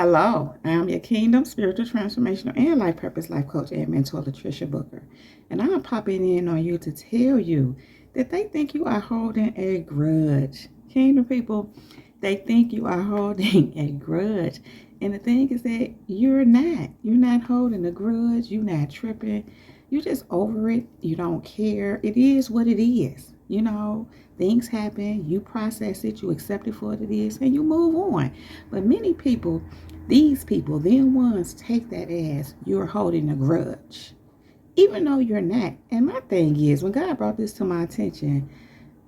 Hello, I'm your Kingdom Spiritual Transformational and Life Purpose Life Coach and Mentor, Latricia Booker. And I'm popping in on you to tell you that they think you are holding a grudge. Kingdom people, they think you are holding a grudge. And the thing is that you're not. You're not holding a grudge. You're not tripping. You're just over it. You don't care. It is what it is. Things happen. You process it. You accept it for what it is. And you move on. But many people, these people, them ones, take that as you're holding a grudge, even though you're not. And my thing is, when God brought this to my attention,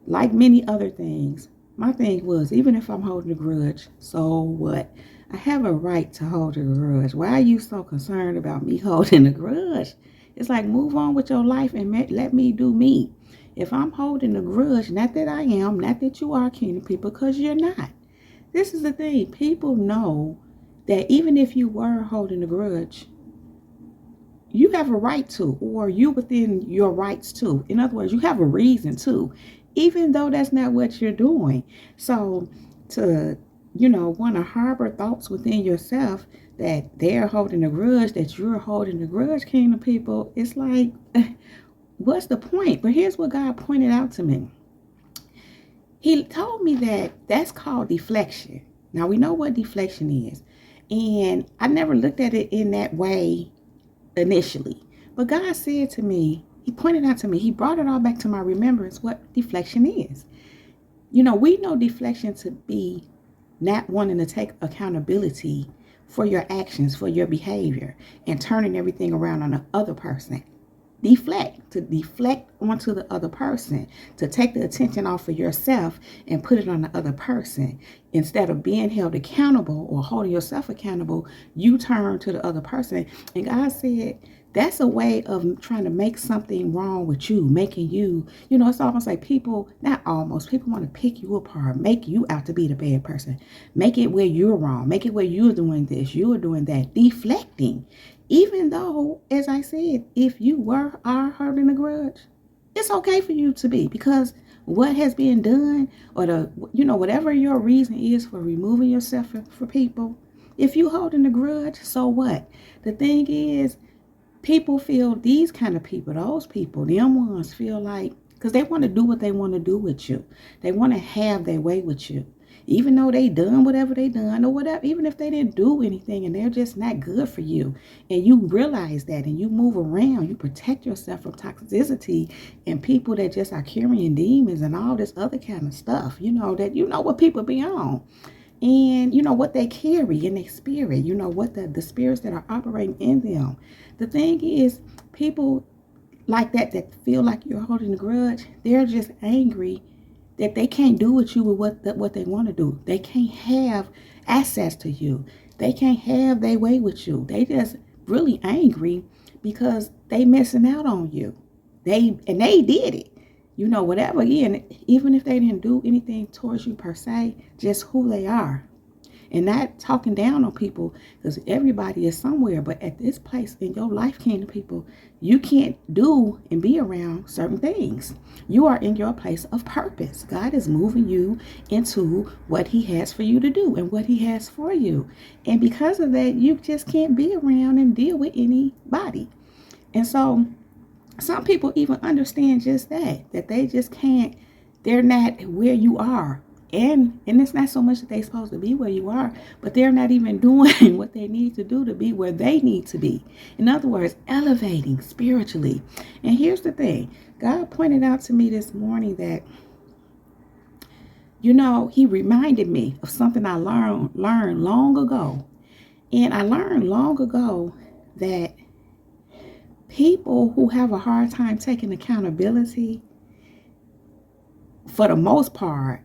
like many other things, my thing was, even if I'm holding a grudge, so what? I have a right to hold a grudge. Why are you so concerned about me holding a grudge? It's like, move on with your life and let me do me. If I'm holding a grudge, not that I am, not that you are, kingdom people, because you're not. This is the thing. People know that even if you were holding a grudge, you have a right to, or you within your rights to. In other words, you have a reason to, even though that's not what you're doing. So to, want to harbor thoughts within yourself that they're holding a grudge, that you're holding a grudge, kingdom people, it's like, what's the point? But here's what God pointed out to me. He told me that that's called deflection. Now, we know what deflection is. And I never looked at it in that way initially. But God said to me, he pointed out to me, he brought it all back to my remembrance what deflection is. We know deflection to be not wanting to take accountability for your actions, for your behavior, and turning everything around on the other person. To deflect onto the other person, to take the attention off of yourself and put it on the other person. Instead of being held accountable or holding yourself accountable, you turn to the other person. And God said, that's a way of trying to make something wrong with you, making you, it's almost like people want to pick you apart, make you out to be the bad person, make it where you're wrong, make it where you're doing this, you're doing that, deflecting. Even though, as I said, if you are holding a grudge, it's okay for you to be, because what has been done, or whatever your reason is for removing yourself for people, if you holding a grudge, so what? The thing is, people feel, these kind of people, those people, them ones feel like, because they want to do what they want to do with you. They want to have their way with you. Even though they done whatever they done or whatever, even if they didn't do anything and they're just not good for you, and you realize that and you move around, you protect yourself from toxicity and people that just are carrying demons and all this other kind of stuff, what people be on. And what they carry in their spirit, what the spirits that are operating in them. The thing is, people like that feel like you're holding a grudge, they're just angry that they can't do with you with what they want to do. They can't have access to you. They can't have their way with you. They just really angry because they missing out on you. They did it. Whatever. Again, even if they didn't do anything towards you per se, just who they are. And not talking down on people, because everybody is somewhere. But at this place in your life, kingdom people, you can't do and be around certain things. You are in your place of purpose. God is moving you into what he has for you to do and what he has for you. And because of that, you just can't be around and deal with anybody. And so some people even understand just that they just can't, they're not where you are. And it's not so much that they're supposed to be where you are, but they're not even doing what they need to do to be where they need to be. In other words, elevating spiritually. And here's the thing. God pointed out to me this morning that, he reminded me of something I learned long ago. And I learned long ago that people who have a hard time taking accountability, for the most part,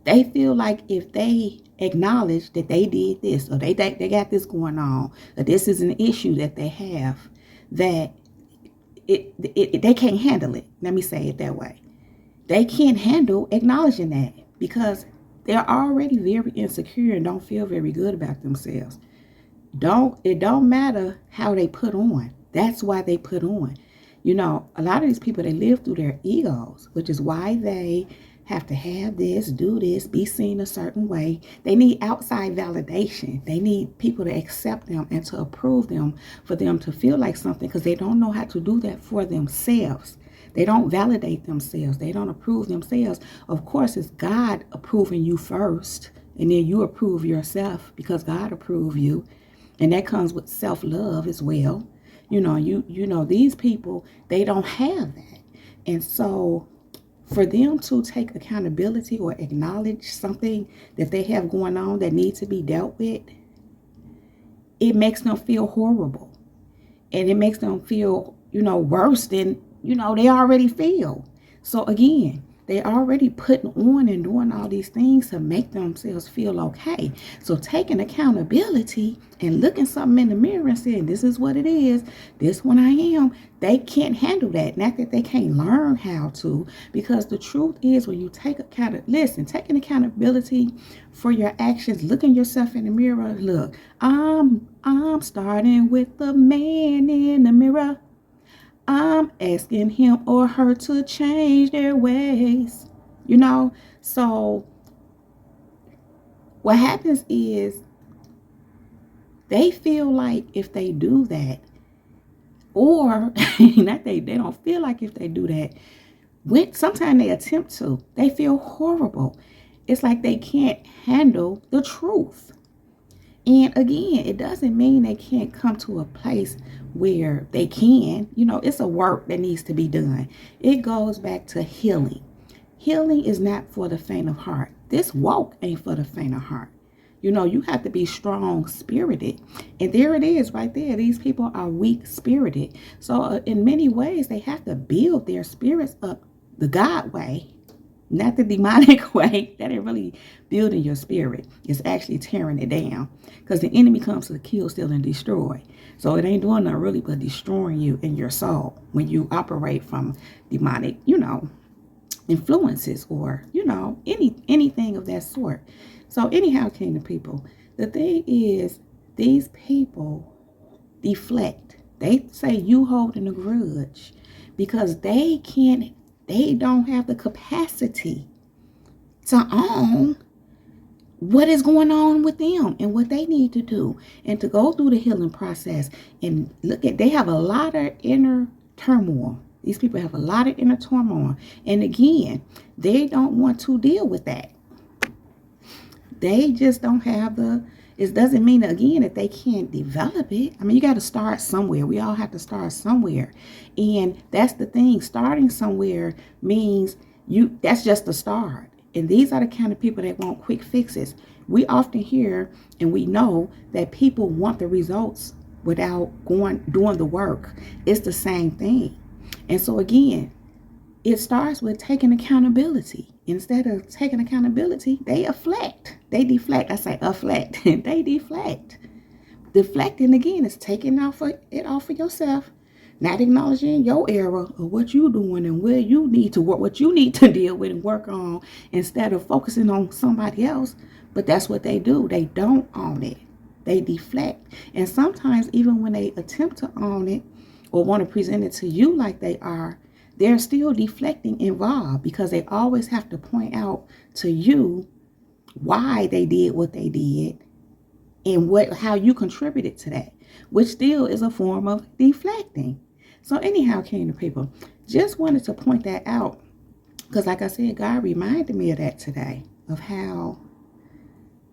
they feel like if they acknowledge that they did this, or they got this going on, or this is an issue that they have, that they can't handle it. Let me say it that way. They can't handle acknowledging that because they're already very insecure and don't feel very good about themselves. It don't matter how they put on. That's why they put on. A lot of these people, they live through their egos, which is why they have to have this, do this, be seen a certain way. They need outside validation. They need people to accept them and to approve them for them to feel like something, because they don't know how to do that for themselves. They don't validate themselves. They don't approve themselves. Of course, it's God approving you first, and then you approve yourself because God approved you. And that comes with self-love as well. You know, these people, they don't have that. And so for them to take accountability or acknowledge something that they have going on that needs to be dealt with, it makes them feel horrible. And it makes them feel, worse than, they already feel. So again, they already putting on and doing all these things to make themselves feel okay. So taking accountability and looking something in the mirror and saying, this is what it is, this one I am, they can't handle that. Not that they can't learn how to, because the truth is, when you take taking accountability for your actions, looking yourself in the mirror, look, I'm starting with the man in the mirror. I'm asking him or her to change their ways. So what happens is they feel like if they do that, or not they don't feel like if they do that, sometimes they attempt to, they feel horrible. It's like they can't handle the truth. And again, it doesn't mean they can't come to a place where they can. It's a work that needs to be done. It goes back to healing. Healing is not for the faint of heart. This walk ain't for the faint of heart. You have to be strong spirited. And there it is right there. These people are weak spirited. So in many ways, they have to build their spirits up the God way. Not the demonic way. That ain't really building your spirit. It's actually tearing it down. Because the enemy comes to kill, steal, and destroy. So it ain't doing nothing really but destroying you and your soul when you operate from demonic, influences or, anything of that sort. So anyhow, kingdom people, the thing is, these people deflect. They say you holding a grudge because they don't have the capacity to own what is going on with them and what they need to do, and to go through the healing process and they have a lot of inner turmoil. These people have a lot of inner turmoil. And again, they don't want to deal with that. They just don't have it doesn't mean, again, that they can't develop it. I mean, you got to start somewhere. We all have to start somewhere. And that's the thing. Starting somewhere means that's just the start. And these are the kind of people that want quick fixes. We often hear and we know that people want the results without doing the work. It's the same thing. And so again, it starts with taking accountability. Instead of taking accountability, they deflect. I say afflect. They deflect. Deflecting, again, is taking it off of yourself. Not acknowledging your error of what you're doing and where you need to work, what you need to deal with and work on, instead of focusing on somebody else. But that's what they do. They don't own it. They deflect. And sometimes even when they attempt to own it or want to present it to you like they are, they're still deflecting involved, because they always have to point out to you why they did what they did and how you contributed to that, which still is a form of deflecting. So anyhow, kingdom people, just wanted to point that out, because like I said, God reminded me of that today, of how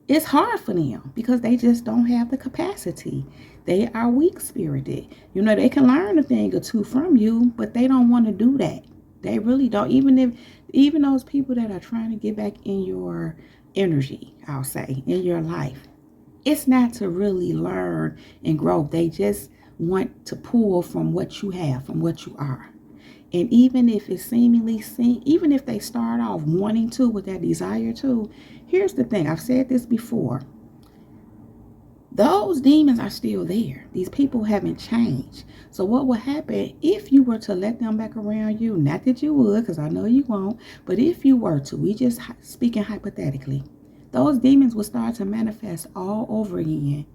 it's hard for them because they just don't have the capacity. They are weak-spirited. They can learn a thing or two from you, but they don't want to do that. They really don't. Even those people that are trying to get back in your energy, I'll say, in your life, it's not to really learn and grow. They just want to pull from what you have, from what you are. And even if it's even if they start off wanting to, with that desire to, here's the thing. I've said this before. Those demons are still there. These people haven't changed. So what will happen if you were to let them back around you? Not that you would, because I know you won't. But if you were to, we just speaking hypothetically, those demons will start to manifest all over again.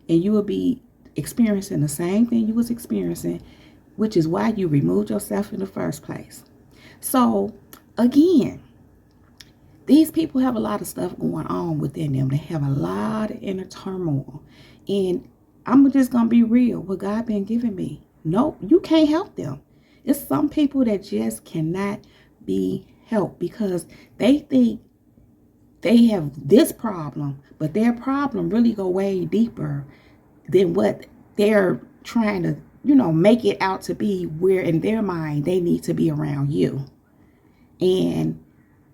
And you will be experiencing the same thing you was experiencing, which is why you removed yourself in the first place. So again, These people have a lot of stuff going on within them. They have a lot of inner turmoil. And I'm just going to be real. What God been giving me, no, you can't help them. It's some people that just cannot be helped because they think they have this problem, but their problem really go way deeper than what they're trying to, make it out to be, where in their mind they need to be around you. And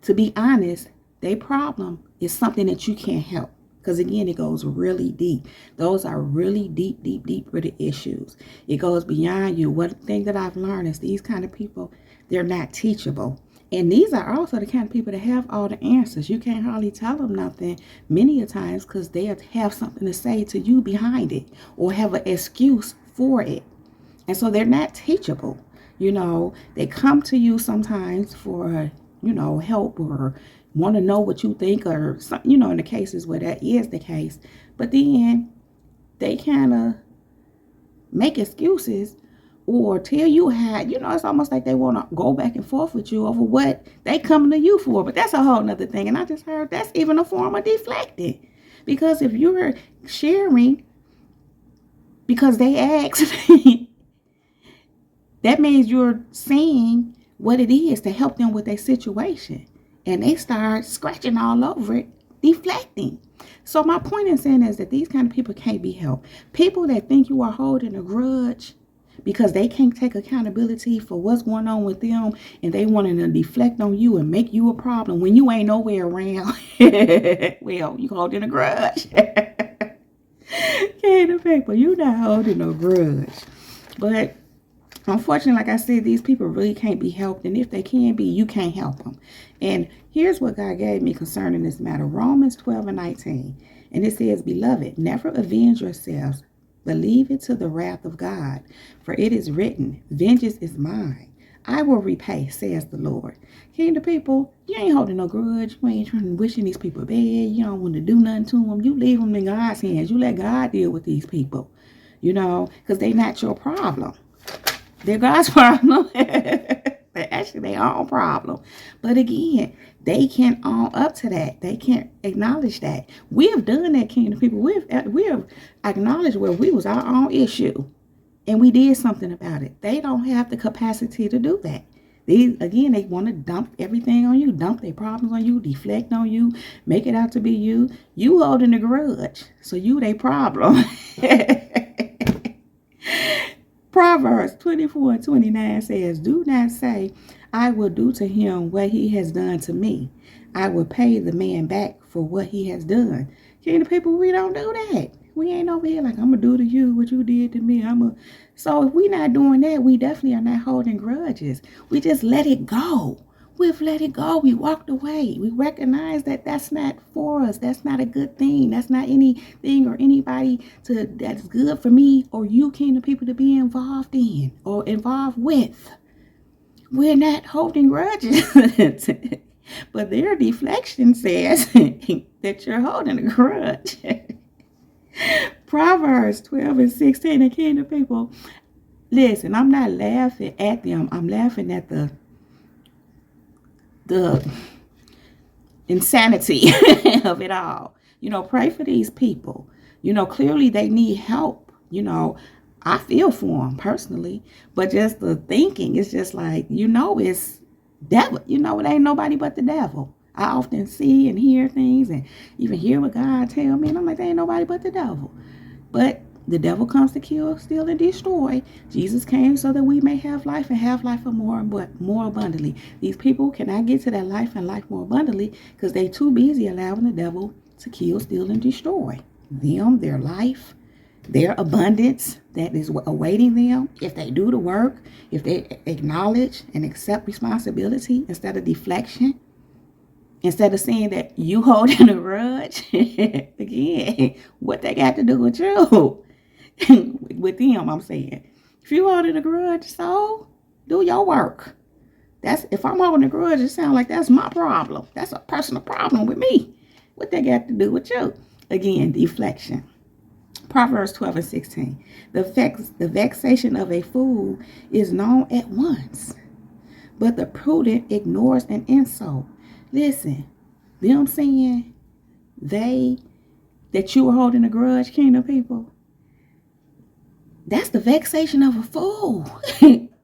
to be honest, their problem is something that you can't help. Because again, it goes really deep. Those are really deep, deep, deep rooted issues. It goes beyond you. One thing that I've learned is these kind of people, they're not teachable. And these are also the kind of people that have all the answers. You can't hardly tell them nothing many a times because they have something to say to you behind it or have an excuse for it. And so they're not teachable. They come to you sometimes for, help or want to know what you think or something, in the cases where that is the case. But then they kind of make excuses or tell you how, it's almost like they want to go back and forth with you over what they coming to you for. But that's a whole nother thing. And I just heard that's even a form of deflecting. Because if you're sharing because they asked, that means you're saying what it is to help them with their situation. And they start scratching all over it, deflecting. So my point in saying is that these kind of people can't be helped. People that think you are holding a grudge because they can't take accountability for what's going on with them and they wanting to deflect on you and make you a problem when you ain't nowhere around. Well, you holding a grudge. Okay, the people, you're not holding no grudge. But unfortunately, like I said, these people really can't be helped. And if they can be, you can't help them. And here's what God gave me concerning this matter. Romans 12:19. And it says, Beloved, never avenge yourselves, but leave it to the wrath of God. For it is written, Vengeance is mine. I will repay, says the Lord. Kingdom people, you ain't holding no grudge. You ain't trying to wishing these people bad. You don't want to do nothing to them. You leave them in God's hands. You let God deal with these people, because they're not your problem. They're God's problem. They're actually their own problem. But again, they can't own up to that. They can't acknowledge that. We have done that, kingdom people. We have acknowledged where we was our own issue. And we did something about it. They don't have the capacity to do that. They want to dump everything on you, dump their problems on you, deflect on you, make it out to be you. You holding a grudge. So you their problem. Proverbs 24:29 says, Do not say, I will do to him what he has done to me. I will pay the man back for what he has done. Kingdom people, we don't do that. We ain't over here like, I'm going to do to you what you did to me. So if we're not doing that, we definitely are not holding grudges. We just let it go. We've let it go. We walked away. We recognize that that's not for us. That's not a good thing. That's not anything or anybody that's good for me or you, kingdom people, to be involved in or involved with. We're not holding grudges. But their deflection says that you're holding a grudge. Proverbs 12:16, and kingdom people, listen, I'm not laughing at them. I'm laughing at the insanity of it all. Pray for these people. Clearly they need help. I feel for them personally, but just the thinking is just like, it's devil. It ain't nobody but the devil. I often see and hear things and even hear what God tell me, and I'm like, there ain't nobody but the devil. But the devil comes to kill, steal, and destroy. Jesus came so that we may have life and have life more abundantly. These people cannot get to that life and life more abundantly because they too busy allowing the devil to kill, steal, and destroy them, their life, their abundance that is awaiting them if they do the work, if they acknowledge and accept responsibility instead of deflection. Instead of saying that you holding a grudge, again, what they got to do with you? With them, I'm saying. If you holding a grudge, so do your work. If I'm holding a grudge, it sounds like that's my problem. That's a personal problem with me. What they got to do with you? Again, deflection. Proverbs 12:16. The vexation of a fool is known at once, but the prudent ignores an insult. Listen, them saying that you were holding a grudge, kingdom people, that's the vexation of a fool.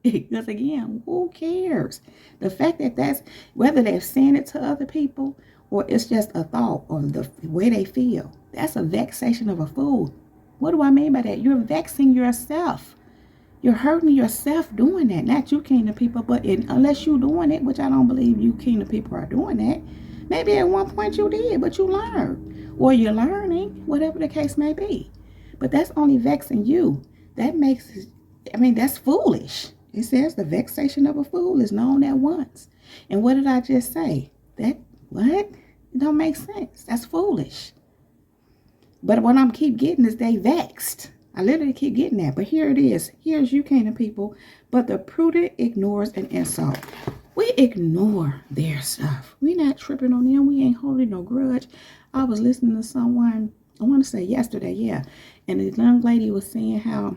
Because again, who cares? The fact that that's, whether they're saying it to other people or it's just a thought or the way they feel, that's a vexation of a fool. What do I mean by that? You're vexing yourself. You're hurting yourself doing that. Not you kingdom people, but unless you're doing it, which I don't believe you kingdom people are doing that. Maybe at one point you did, but you learned. Or you're learning, whatever the case may be. But that's only vexing you. That makes, that's foolish. It says the vexation of a fool is known at once. And what did I just say? What? It don't make sense. That's foolish. But what I'm keep getting is they vexed. I literally keep getting that. But here it is. Here's you kingdom people. But the prudent ignores an insult. We ignore their stuff. We not tripping on them. We ain't holding no grudge. I was listening to someone, I want to say yesterday, yeah. And the young lady was saying how,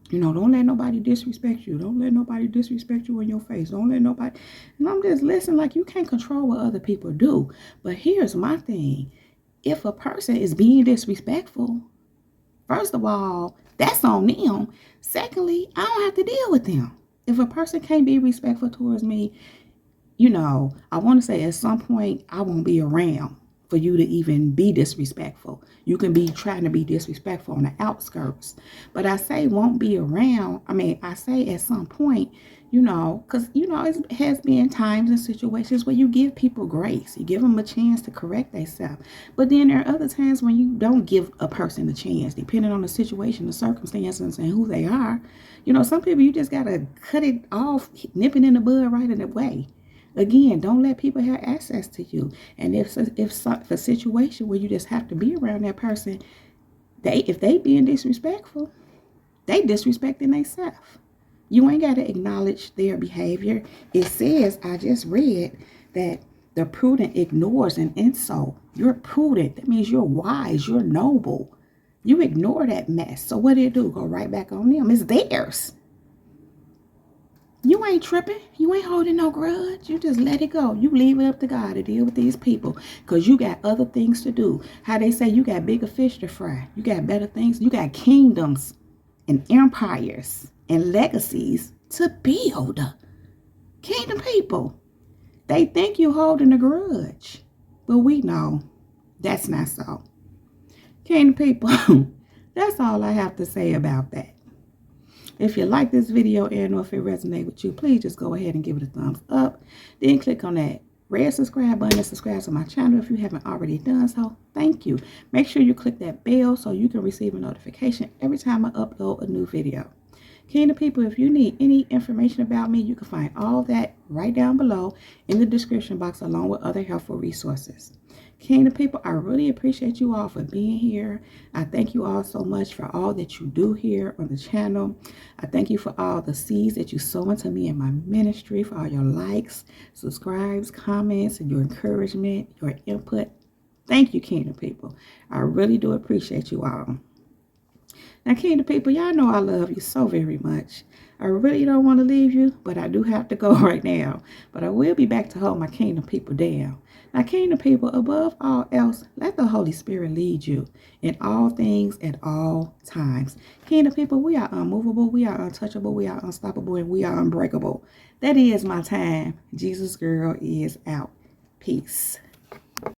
don't let nobody disrespect you. Don't let nobody disrespect you in your face. Don't let nobody. And I'm just listening, like, you can't control what other people do. But here's my thing. If a person is being disrespectful, first of all, that's on them. Secondly, I don't have to deal with them. If a person can't be respectful towards me, I want to say at some point I won't be around for you to even be disrespectful. You can be trying to be disrespectful on the outskirts. But I say won't be around. I say at some point, because, it has been times and situations where you give people grace. You give them a chance to correct themselves. But then there are other times when you don't give a person a chance, depending on the situation, the circumstances, and who they are. Some people you just got to cut it off, nip it in the bud right in the way. Again, don't let people have access to you. And if a situation where you just have to be around that person, if they being disrespectful, they disrespecting themselves. You ain't got to acknowledge their behavior. It says, I just read, that the prudent ignores an insult. You're prudent. That means you're wise. You're noble. You ignore that mess. So what do you do? Go right back on them. It's theirs. You ain't tripping. You ain't holding no grudge. You just let it go. You leave it up to God to deal with these people because you got other things to do. How they say you got bigger fish to fry. You got better things. You got kingdoms and empires and legacies to build. Kingdom people, they think you holding a grudge, but we know that's not so. Kingdom people, that's all I have to say about that. If you like this video and or if it resonates with you, please just go ahead and give it a thumbs up. Then click on that red subscribe button and subscribe to my channel if you haven't already done so. Thank you. Make sure you click that bell so you can receive a notification every time I upload a new video. Kingdom people, if you need any information about me, you can find all that right down below in the description box along with other helpful resources. Kingdom people, I really appreciate you all for being here. I thank you all so much for all that you do here on the channel. I thank you for all the seeds that you sow into me and my ministry, for all your likes, subscribes, comments, and your encouragement, your input. Thank you, Kingdom people. I really do appreciate you all. Now, Kingdom people, y'all know I love you so very much. I really don't want to leave you, but I do have to go right now. But I will be back to hold my Kingdom people down. Now, Kingdom people, above all else, let the Holy Spirit lead you in all things at all times. Kingdom people, we are unmovable, we are untouchable, we are unstoppable, and we are unbreakable. That is my time. Jesus girl is out. Peace.